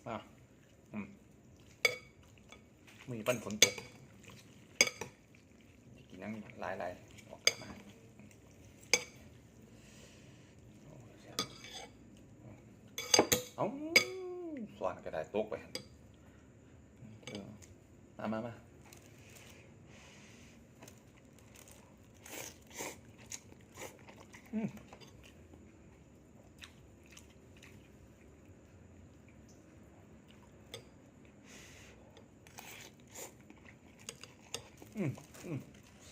อ่ะมีปั้นฝนตกกินนั่งลายออกกลับมาเอาสว่านกระดาษตกไปมา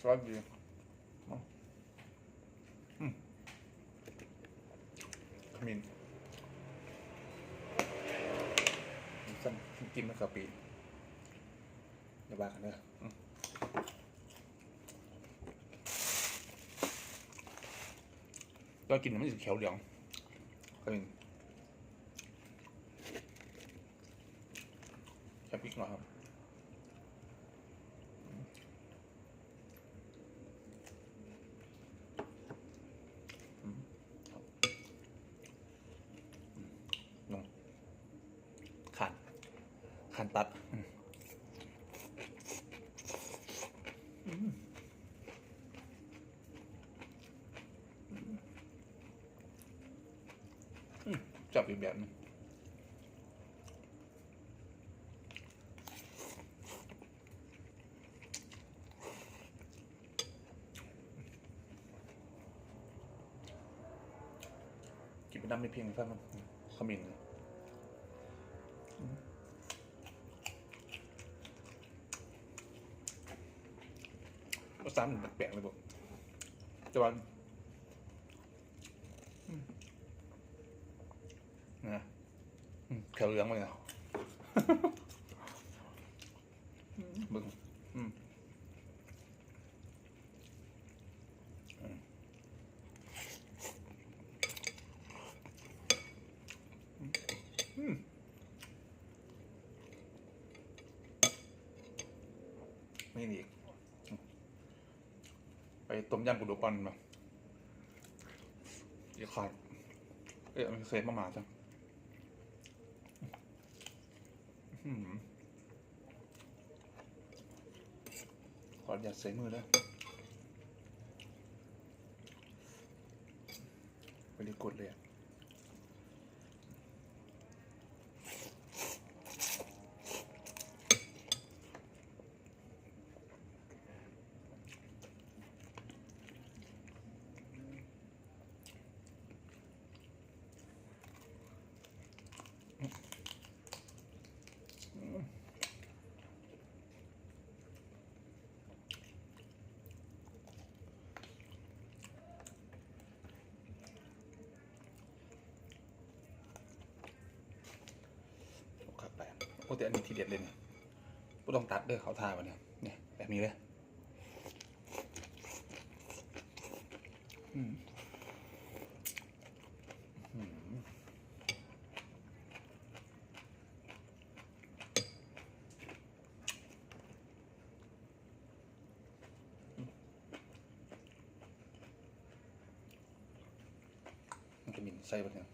สวัสดีขมิ้นสั้นกินมะเขือปีอย่าบ้ากันเด้อก็กินมันจะเขียวเหลืองขมิ้นแค่พริกหน่อยครับขันตัดจับอีกแบบนึงกินไปน้ำไม่เพียงแค่มันขมิ้นรสชาติมันแปลกๆเลยบอกแต่ว่านะแขวเหลืองเลยนะบึ้งนี่อีกไปต้มยำกระดูกอ่อนมาอีกขาดมันเคยมาจังขออย่าใส่มือแล้วไปรีกดเลยโอ้แต่อันนี้ทีเด็ดเลยเนี่ยก็ต้องตัดด้วยเขาทาวันเนี่ยแบบนี้เลยมันจะมีไส้แบบนี้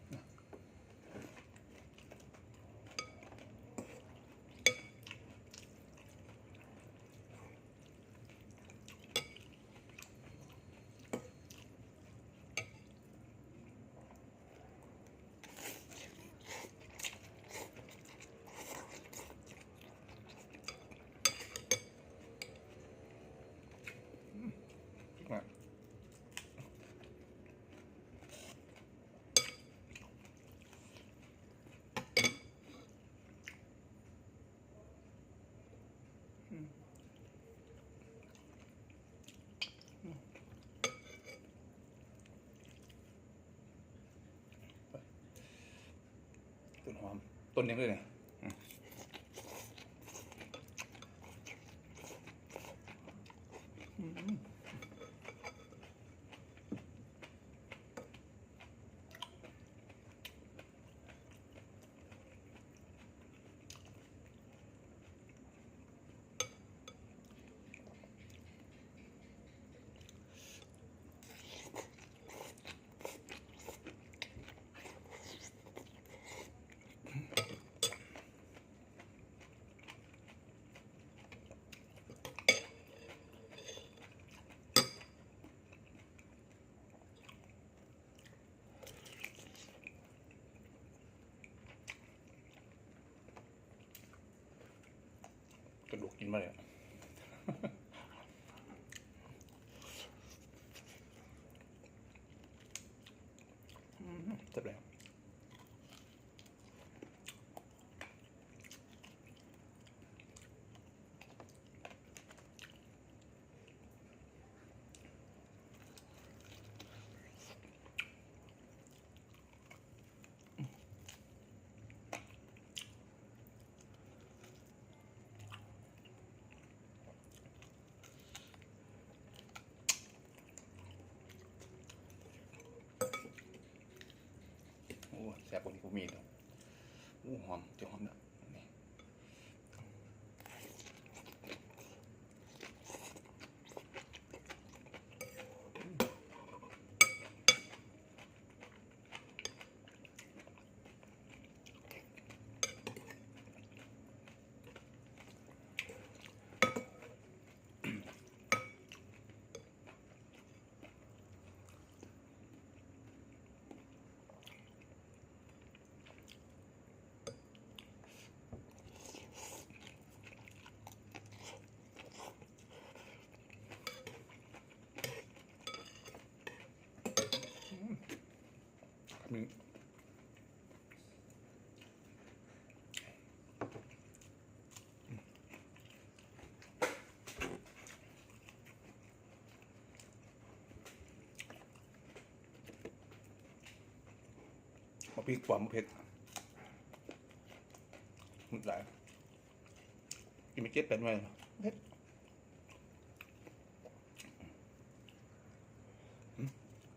ต้นหอมต้นยังเลยเนี่ย ระดูกกินมาเลยเจ็บแล้วแซ่บกว่านี้ผมมีเลยหอมจะหอมนะนี่มีมะพริกความมะเผ็ดมันหลายกินไม่เก็บเป็นไว้เผ็ด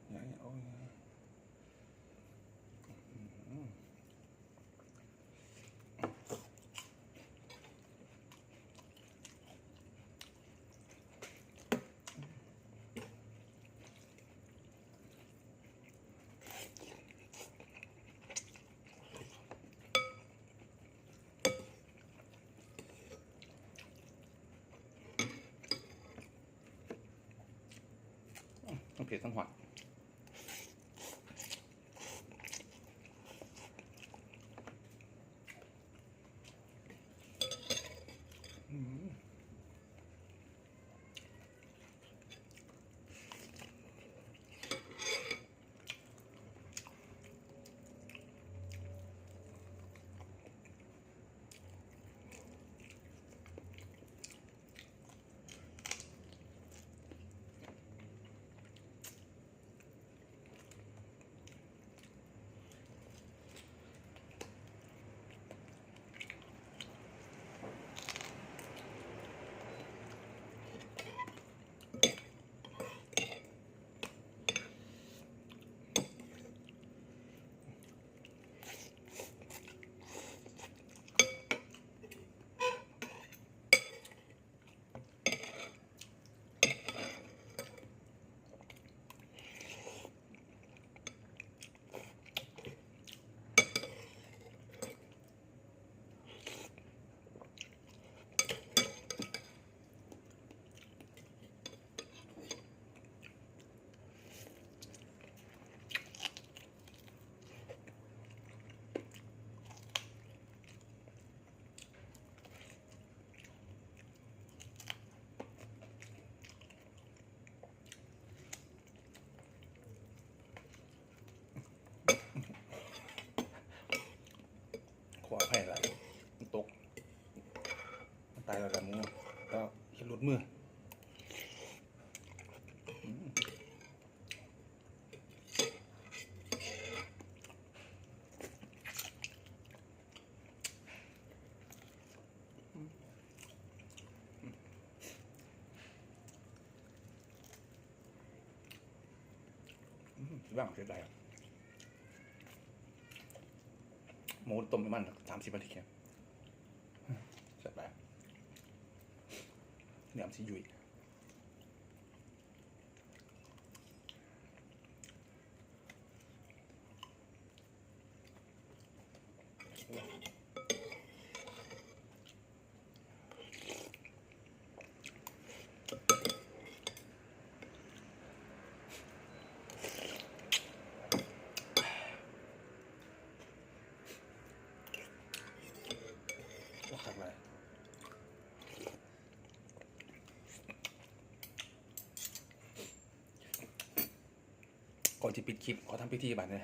อย่างนี้โอ้ยทั้งเผ็ดทั้งหวานขวาแผ่อะไรมันตกมันตายแล้วกันมึงก็เห็นรถมือบ้างเสียดายหมูต้มประมาณ30 นาทีครับเสร็จแล้วเนี่ยมันสิยุ่ยว่าขัดอะไร ก่อนจะปิดคลิปขอทำพิธีบัตรเลย